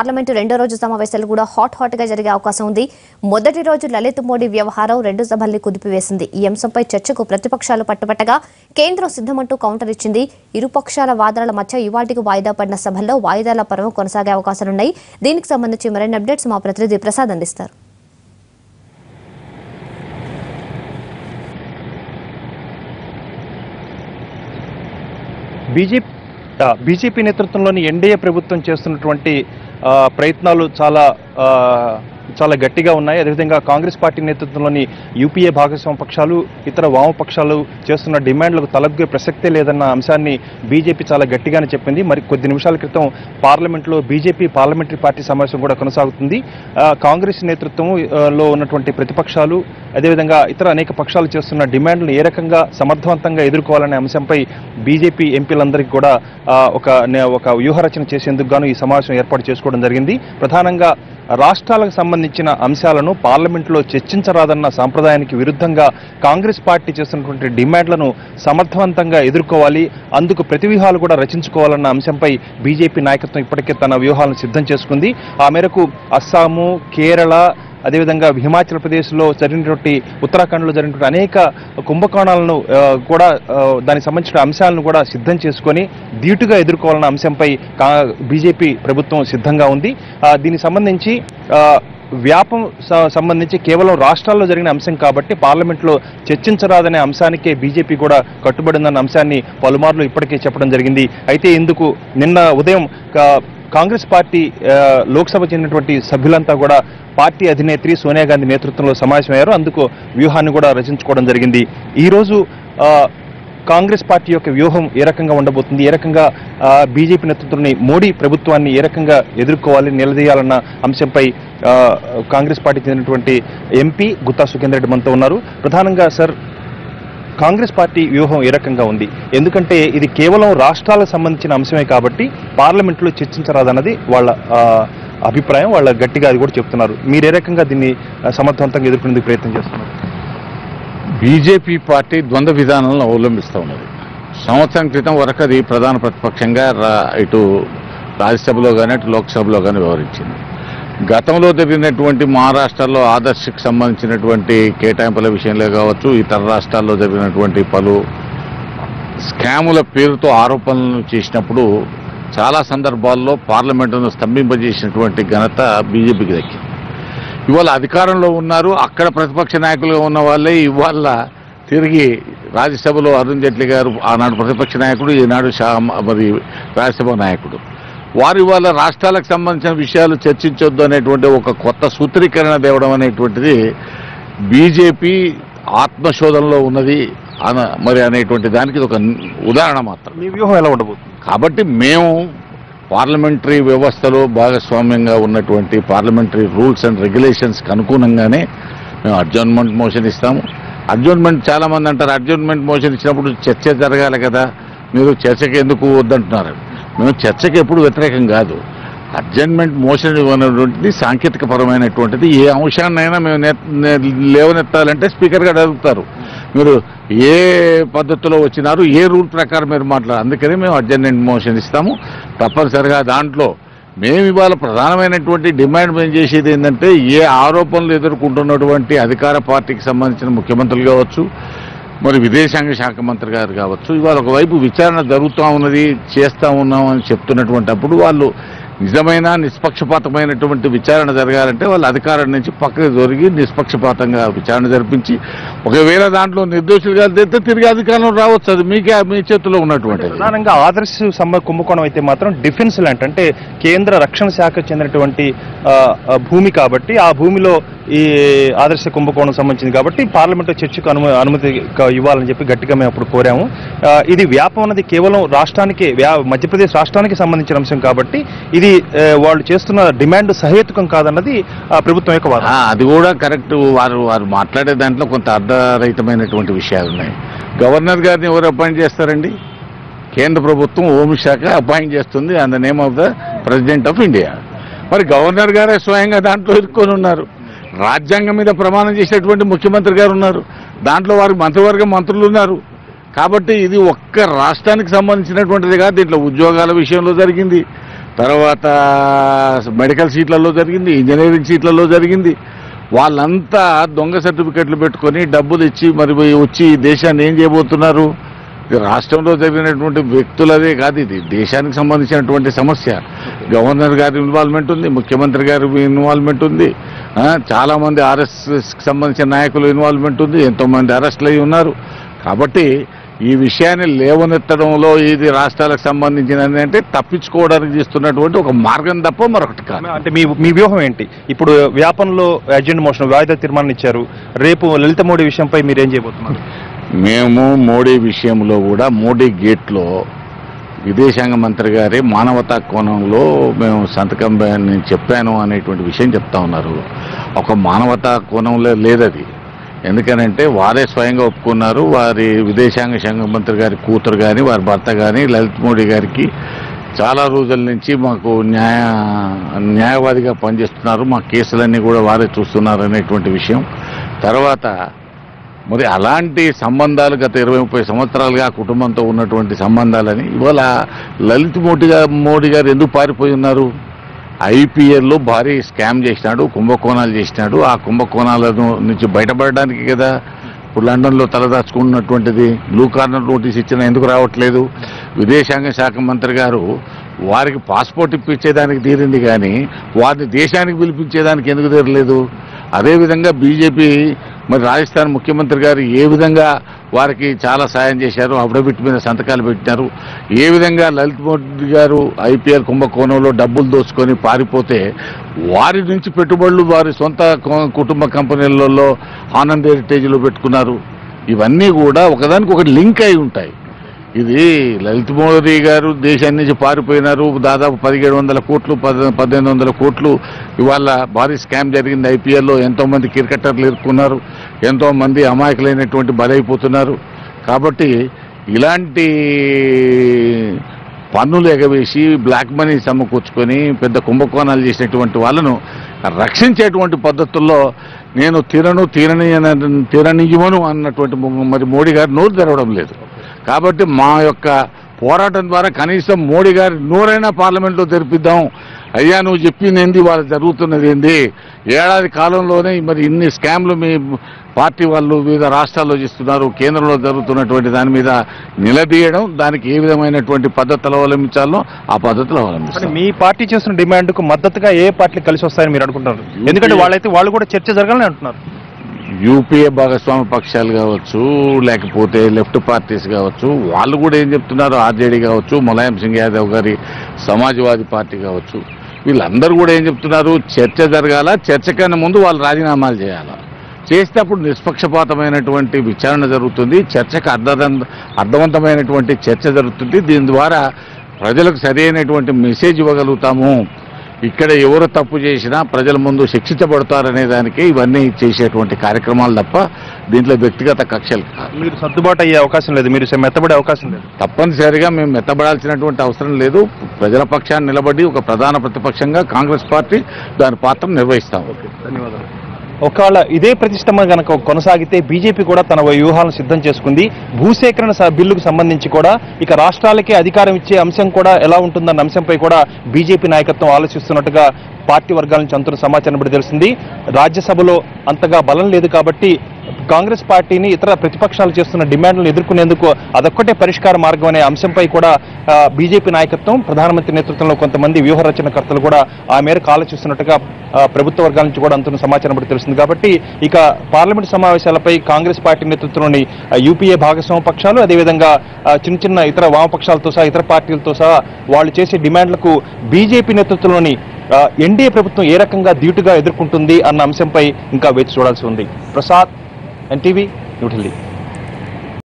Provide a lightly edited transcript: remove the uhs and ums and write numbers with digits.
Parliament రెండో రోజు సమావేశాలు కూడా హాట్ గా జరిగే అవకాశం ఉంది. మొదటి రోజు లలిత్ మోడీ వ్యవహారం రెండు సభల్ని కుదిపివేసింది. ఈ అంశంపై చర్చకు ప్రతిపక్షాలు పట్టుబట్టగా కేంద్రం సిద్ధమంటూ కౌంటర్ ఇచ్చింది. ఇరుపక్షాల వాదనల మధ్య ఇవాళకి వాయిదా పడిన సభల్లో వాయిదాల పర్వం కొనసాగే అవకాశాలున్నాయి. దీనికి సంబంధించి మరిన్ని అప్డేట్స్ మా ప్రతినిధి ప్రసాద్ అందిస్తారు. బీజేపీ నేతృత్వంలోని ఎన్డీఏ ప్రభుత్వం చేస్తున్నటువంటి ప్రయత్నాలు చాలా గట్టిగా ఉన్నాయి. అదేవిధంగా కాంగ్రెస్ పార్టీ నేతృత్వంలోని యూపీఏ భాగస్వామ్య పక్షాలు ఇతర వామపక్షాలు చేస్తున్న డిమాండ్లకు తలగ్గే ప్రసక్తే లేదన్న అంశాన్ని బీజేపీ చాలా గట్టిగానే చెప్పింది. మరి కొద్ది నిమిషాల క్రితం పార్లమెంట్లో బీజేపీ పార్లమెంటరీ పార్టీ సమావేశం కూడా కొనసాగుతుంది. కాంగ్రెస్ నేతృత్వంలో ఉన్నటువంటి ప్రతిపక్షాలు అదేవిధంగా ఇతర అనేక పక్షాలు చేస్తున్న డిమాండ్లను ఏ రకంగా సమర్థవంతంగా ఎదుర్కోవాలనే అంశంపై బీజేపీ ఎంపీలందరికీ కూడా ఒక వ్యూహరచన చేసేందుకు గాను ఈ సమావేశం ఏర్పాటు చేసుకోవడం జరిగింది. ప్రధానంగా రాష్ట్రాలకు సంబంధించిన అంశాలను పార్లమెంట్లో చర్చించరాదన్న సాంప్రదాయానికి విరుద్ధంగా కాంగ్రెస్ పార్టీ చేస్తున్నటువంటి డిమాండ్లను సమర్థవంతంగా ఎదుర్కోవాలి, అందుకు ప్రతివ్యూహాలు కూడా రచించుకోవాలన్న అంశంపై బీజేపీ నాయకత్వం ఇప్పటికే తన వ్యూహాలను సిద్ధం చేసుకుంది. ఆ మేరకు అస్సాము, కేరళ అదేవిధంగా హిమాచల్ ప్రదేశ్లో జరిగినటువంటి ఉత్తరాఖండ్లో జరిగినటువంటి అనేక కుంభకోణాలను కూడా దానికి సంబంధించిన అంశాలను కూడా సిద్ధం చేసుకొని ధీటుగా ఎదుర్కోవాలన్న అంశంపై బీజేపీ ప్రభుత్వం సిద్ధంగా ఉంది. దీనికి సంబంధించి వ్యాపం సంబంధించి కేవలం రాష్ట్రాల్లో జరిగిన అంశం కాబట్టి పార్లమెంట్లో చర్చించరాదనే అంశానికే బీజేపీ కూడా కట్టుబడిందన్న అంశాన్ని పలుమార్లు ఇప్పటికే చెప్పడం జరిగింది. అయితే ఇందుకు నిన్న ఉదయం కాంగ్రెస్ పార్టీ లోక్సభ చెందినటువంటి సభ్యులంతా కూడా పార్టీ అధినేత్రి సోనియా గాంధీ నేతృత్వంలో సమావేశమయ్యారు. అందుకు వ్యూహాన్ని కూడా రచించుకోవడం జరిగింది. ఈరోజు కాంగ్రెస్ పార్టీ యొక్క వ్యూహం ఏ రకంగా ఉండబోతుంది, ఏ రకంగా బీజేపీ నేతృత్వంలోని మోడీ ప్రభుత్వాన్ని ఏ రకంగా ఎదుర్కోవాలి, నిలదీయాలన్న అంశంపై కాంగ్రెస్ పార్టీ చెందినటువంటి ఎంపీ గుత్తా సుఖేందర్ రెడ్డి మనతో ఉన్నారు. ప్రధానంగా సార్, కాంగ్రెస్ పార్టీ వ్యూహం ఏ రకంగా ఉంది? ఎందుకంటే ఇది కేవలం రాష్ట్రాలకు సంబంధించిన అంశమే కాబట్టి పార్లమెంట్లో చర్చించరాదన్నది వాళ్ళ అభిప్రాయం. వాళ్ళ గట్టిగా అది కూడా చెప్తున్నారు. మీరు ఏ రకంగా దీన్ని సమర్థవంతంగా ఎదుర్కొనేందుకు ప్రయత్నం చేస్తున్నారు? బీజేపీ పార్టీ ద్వంద్వ విధానాలను అవలంబిస్తూ ఉన్నది. సంవత్సరం క్రితం వరకు అది ప్రధాన ప్రతిపక్షంగా ఇటు రాజ్యసభలో కానీ అటు లోక్సభలో కానీ వ్యవహరించింది. గతంలో జరిగినటువంటి మహారాష్ట్రలో ఆదర్శకు సంబంధించినటువంటి కేటాయింపుల విషయంలో కావచ్చు, ఇతర రాష్ట్రాల్లో జరిగినటువంటి పలు స్కాముల పేరుతో ఆరోపణలు చేసినప్పుడు చాలా సందర్భాల్లో పార్లమెంటును స్తంభింపజేసినటువంటి ఘనత బీజేపీకి దక్కింది. ఇవాళ అధికారంలో ఉన్నారు, అక్కడ ప్రతిపక్ష నాయకులుగా ఉన్న వాళ్ళే ఇవాళ తిరిగి రాజ్యసభలో అరుణ్ జైట్లీ గారు ఆనాడు ప్రతిపక్ష నాయకుడు, ఈనాడు మరి రాజ్యసభ నాయకుడు, వారు ఇవాళ రాష్ట్రాలకు సంబంధించిన విషయాలు చర్చించొద్దు అనేటువంటి ఒక కొత్త సూత్రీకరణ తేవడం అనేటువంటిది బీజేపీ ఆత్మశోధనలో ఉన్నది మరి అనేటువంటి దానికి ఒక ఉదాహరణ మాత్రం. మీ వ్యూహం ఎలా ఉండబోతుంది? కాబట్టి మేము పార్లమెంటరీ వ్యవస్థలో భాగస్వామ్యంగా ఉన్నటువంటి పార్లమెంటరీ రూల్స్ అండ్ రెగ్యులేషన్స్కి అనుగుణంగానే మేము అడ్జర్న్మెంట్ మోషన్ ఇస్తాము. అడ్జర్న్మెంట్ చాలామంది అంటారు, అడ్జర్న్మెంట్ మోషన్ ఇచ్చినప్పుడు చర్చ జరగాలి కదా, మీరు చర్చకి ఎందుకు వద్దంటున్నారు? మేము చర్చకి ఎప్పుడు వ్యతిరేకం కాదు. అడ్జర్న్మెంట్ మోషన్ అనేటువంటిది సాంకేతిక పరమైనటువంటిది. ఏ అంశాన్నైనా మేము లేవనెత్తాలంటే స్పీకర్ గారు అడుగుతారు, మీరు ఏ పద్ధతిలో వచ్చినారు, ఏ రూల్ ప్రకారం మీరు మాట్లాడారు. అందుకని మేము అడ్జర్న్మెంట్ మోషన్ ఇస్తాము. తప్పనిసరిగా దాంట్లో మేము ఇవాళ ప్రధానమైనటువంటి డిమాండ్ మేము చేసేది ఏంటంటే, ఏ ఆరోపణలు ఎదుర్కొంటున్నటువంటి అధికార పార్టీకి సంబంధించిన ముఖ్యమంత్రులు కావచ్చు, మరి విదేశాంగ శాఖ మంత్రి గారు కావచ్చు, ఇవాళ ఒకవైపు విచారణ జరుగుతూ ఉన్నది, చేస్తూ ఉన్నామని చెప్తున్నటువంటిప్పుడు వాళ్ళు నిజమైన నిష్పక్షపాతమైనటువంటి విచారణ జరగాలంటే వాళ్ళు అధికారం నుంచి పక్కకు జరిగి నిష్పక్షపాతంగా విచారణ జరిపించి ఒకవేళ దాంట్లో నిర్దోషులుగా తెస్తే తిరిగి అధికారంలో రావచ్చు. అది మీ చేతిలో ఉన్నటువంటిది. ప్రధానంగా ఆదర్శ కుంభకోణం అయితే మాత్రం డిఫెన్స్ ల్యాండ్ అంటే కేంద్ర రక్షణ శాఖకు చెందినటువంటి భూమి కాబట్టి ఆ భూమిలో ఈ ఆదర్శ కుంభకోణం సంబంధించింది కాబట్టి పార్లమెంటు చర్చకు అనుమతి ఇవ్వాలని చెప్పి గట్టిగా మేము అప్పుడు కోరాము. ఇది వ్యాపం అన్నది కేవలం రాష్ట్రానికి మధ్యప్రదేశ్ రాష్ట్రానికి సంబంధించిన అంశం కాబట్టి ఇది వాళ్ళు చేస్తున్న డిమాండ్ సహేతుకం కాదన్నది ప్రభుత్వం యొక్క వాదన. అది కూడా కరెక్ట్. వారు మాట్లాడే దాంట్లో కొంత అర్ధరహితమైనటువంటి విషయాలు ఉన్నాయి. గవర్నర్ గారిని ఎవరు అపాయింట్ చేస్తారండి? కేంద్ర ప్రభుత్వం హోంశాఖ అపాయింట్ చేస్తుంది on the name of the president of India. మరి గవర్నర్ గారే స్వయంగా దాంట్లో ఇరుక్కొని ఉన్నారు. రాజ్యాంగం మీద ప్రమాణం చేసినటువంటి ముఖ్యమంత్రి గారు ఉన్నారు, దాంట్లో వారికి మంత్రివర్గ మంత్రులు ఉన్నారు. కాబట్టి ఇది ఒక్క రాష్ట్రానికి సంబంధించినటువంటిది కాదు. దీంట్లో ఉద్యోగాల విషయంలో జరిగింది, తర్వాత మెడికల్ సీట్లలో జరిగింది, ఇంజనీరింగ్ సీట్లలో జరిగింది. వాళ్ళంతా దొంగ సర్టిఫికెట్లు పెట్టుకొని డబ్బులు ఇచ్చి మరి వచ్చి దేశాన్ని ఏం చేయబోతున్నారు? ఇది రాష్ట్రంలో జరిగినటువంటి వ్యక్తులదే కాదు, ఇది దేశానికి సంబంధించినటువంటి సమస్య. గవర్నర్ గారి ఇన్వాల్వ్మెంట్ ఉంది, ముఖ్యమంత్రి గారి ఇన్వాల్వ్మెంట్ ఉంది, చాలామంది ఆర్ఎస్ఎస్కి సంబంధించిన నాయకులు ఇన్వాల్వ్మెంట్ ఉంది, ఎంతోమంది అరెస్టులు అయి ఉన్నారు. కాబట్టి ఈ విషయాన్ని లేవనెత్తడంలో ఇది రాష్ట్రాలకు సంబంధించినది అంటే తప్పించుకోవడానికి చేస్తున్నటువంటి ఒక మార్గం తప్ప మరొకటి కాదు. అంటే మీ వ్యూహం ఏంటి? ఇప్పుడు వ్యాపంలో అజెండా మోషన్ వాయిదా తీర్మానం ఇచ్చారు, రేపు లలిత మోడీ విషయంపై మీరేం చేయబోతున్నారు? మేము మోడీ విషయంలో కూడా మోడీ గేట్లో విదేశాంగ మంత్రి గారి మానవతా కోణంలో మేము సంతకం నేను చెప్పాను అనేటువంటి విషయం చెప్తా ఉన్నారు. ఒక మానవతా కోణంలో లేదది. ఎందుకనంటే వారే స్వయంగా ఒప్పుకున్నారు. వారి విదేశాంగ శాఖ మంత్రి గారి కూతురు కానీ వారి భర్త కానీ లలిత్ మోడీ గారికి చాలా రోజుల నుంచి మాకు న్యాయవాదిగా పనిచేస్తున్నారు, మా కేసులన్నీ కూడా వారే చూస్తున్నారు అనేటువంటి విషయం. తర్వాత మరి అలాంటి సంబంధాలు గత 20-30 సంవత్సరాలుగా కుటుంబంతో ఉన్నటువంటి సంబంధాలని ఇవాళ లలిత్ మోడీ గారు ఎందుకు పారిపోయి ఉన్నారు? ఐపీఎల్లో భారీ స్కామ్ చేసినాడు, కుంభకోణాలు చేసినాడు. ఆ కుంభకోణాల నుంచి బయటపడడానికి కదా ఇప్పుడు లండన్లో తలదాచుకున్నటువంటిది. బ్లూ కార్నర్ నోటీస్ ఇచ్చిన ఎందుకు రావట్లేదు? విదేశాంగ శాఖ మంత్రి గారు వారికి పాస్పోర్ట్ ఇప్పించేదానికి తీరింది కానీ వారిని దేశానికి పిలిపించేదానికి ఎందుకు తీరలేదు? అదేవిధంగా బీజేపీ మరి రాజస్థాన్ ముఖ్యమంత్రి గారు ఏ విధంగా వారికి చాలా సాయం చేశారు, అఫిడవిట్ మీద సంతకాలు పెట్టినారు. ఏ విధంగా లలిత్ మోడీ గారు ఐపీఎల్ కుంభకోణంలో డబ్బులు దోచుకొని పారిపోతే వారి నుంచి పెట్టుబడులు వారి సొంత కుటుంబ కంపెనీలలో ఆనంద్ హెరిటేజ్లో పెట్టుకున్నారు. ఇవన్నీ కూడా ఒకదానికి ఒకటి లింక్ అయి ఉంటాయి. ఇది లలిత్ మోడీ గారు దేశాన్ని నుంచి పారిపోయినారు. దాదాపు 1700 కోట్లు 1800 కోట్లు ఇవాళ భారీ స్కామ్ జరిగింది. ఐపీఎల్లో ఎంతోమంది క్రికెటర్లు ఇరుక్కున్నారు, ఎంతోమంది అమాయకులైనటువంటి బలైపోతున్నారు. కాబట్టి ఇలాంటి పన్నులు ఎగవేసి బ్లాక్ మనీ సమకూర్చుకొని పెద్ద కుంభకోణాలు చేసినటువంటి వాళ్ళను రక్షించేటువంటి పద్ధతుల్లో నేను తీరనియమను అన్నటువంటి మరి మోడీ గారు నోరు తెరవడం లేదు. కాబట్టి మా యొక్క పోరాటం ద్వారా కనీసం మోడీ గారి నోరైనా పార్లమెంట్లో తెరిపిద్దాం. అయ్యా నువ్వు చెప్పింది ఏంది, వాళ్ళు జరుగుతున్నది ఏంది, ఏడాది కాలంలోనే మరి ఇన్ని స్కామ్లు మీ పార్టీ వాళ్ళు వివిధ రాష్ట్రాల్లో చేస్తున్నారు, కేంద్రంలో జరుగుతున్నటువంటి దాని మీద నిలదీయడం, దానికి ఏ విధమైనటువంటి పద్ధతులు అవలంబించాలో ఆ పద్ధతులు అవలంబిస్తారు. మీ పార్టీ చేస్తున్న డిమాండ్కు మద్దతుగా ఏ పార్టీలు కలిసి వస్తాయని మీరు అనుకుంటున్నారు? ఎందుకంటే వాళ్ళు కూడా చర్చ జరగాలని అంటున్నారు. యూపీఏ భాగస్వామ్య పక్షాలు కావచ్చు, లేకపోతే లెఫ్ట్ పార్టీస్ కావచ్చు, వాళ్ళు కూడా ఏం చెప్తున్నారు, ఆర్జేడీ కావచ్చు, ములాయం సింగ్ యాదవ్ గారి సమాజ్వాదీ పార్టీ కావచ్చు, వీళ్ళందరూ కూడా ఏం చెప్తున్నారు, చర్చ జరగాల, చర్చ కన్నా ముందు వాళ్ళు రాజీనామాలు చేయాలా, చేస్తే అప్పుడు నిష్పక్షపాతమైనటువంటి విచారణ జరుగుతుంది, చర్చకు అర్థవంతమైనటువంటి చర్చ జరుగుతుంది. దీని ద్వారా ప్రజలకు సరైనటువంటి మెసేజ్ ఇవ్వగలుగుతాము. ఇక్కడ ఎవరు తప్పు చేసినా ప్రజల ముందు శిక్షించబడతారనే దానికి ఇవన్నీ చేసేటువంటి కార్యక్రమాలు తప్ప దీంట్లో వ్యక్తిగత కక్షలు కాదు. మీరు సర్దుబాటు అయ్యే అవకాశం లేదు, మీరు మెత్తబడే అవకాశం లేదు. తప్పనిసరిగా మేము మెత్తబడాల్సినటువంటి అవసరం లేదు. ప్రజల పక్షాన్ని నిలబడి ఒక ప్రధాన ప్రతిపక్షంగా కాంగ్రెస్ పార్టీ దాని పాత్ర నిర్వహిస్తాం. ధన్యవాదాలు. ఒకవేళ ఇదే ప్రతిష్టంభన కనుక కొనసాగితే బీజేపీ కూడా తన వ్యూహాలను సిద్ధం చేసుకుంది. భూసేకరణ బిల్లుకు సంబంధించి కూడా ఇక రాష్ట్రాలకే అధికారం ఇచ్చే అంశం కూడా ఎలా ఉంటుందన్న అంశంపై కూడా బీజేపీ నాయకత్వం ఆలోచిస్తున్నట్టుగా పార్టీ వర్గాల నుంచి అంతున్న సమాచారం బట్టి తెలిసింది. రాజ్యసభలో అంతగా బలం లేదు కాబట్టి కాంగ్రెస్ పార్టీని ఇతర ప్రతిపక్షాలు చేస్తున్న డిమాండ్లను ఎదుర్కొనేందుకు అదొక్కటే పరిష్కార మార్గం అనే అంశంపై కూడా బీజేపీ నాయకత్వం, ప్రధానమంత్రి నేతృత్వంలో కొంతమంది వ్యూహరచనకర్తలు కూడా ఆ మేరకు ఆలోచిస్తున్నట్టుగా ప్రభుత్వ వర్గాల నుంచి కూడా అంతున్న సమాచారం బట్టి తెలుస్తుంది. కాబట్టి ఇక పార్లమెంటు సమావేశాలపై కాంగ్రెస్ పార్టీ నేతృత్వంలోని యూపీఏ భాగస్వామ్య పక్షాలు, అదేవిధంగా చిన్న చిన్న ఇతర వామపక్షాలతో సహా ఇతర పార్టీలతో సహా వాళ్ళు చేసే డిమాండ్లకు బీజేపీ నేతృత్వంలోని ఎన్డీఏ ప్రభుత్వం ఏ రకంగా ధీటుగా ఎదుర్కొంటుంది అన్న అంశంపై ఇంకా వేచి చూడాల్సి ఉంది. ప్రసాద్, ఎన్టీవీ, న్యూఢిల్లీ.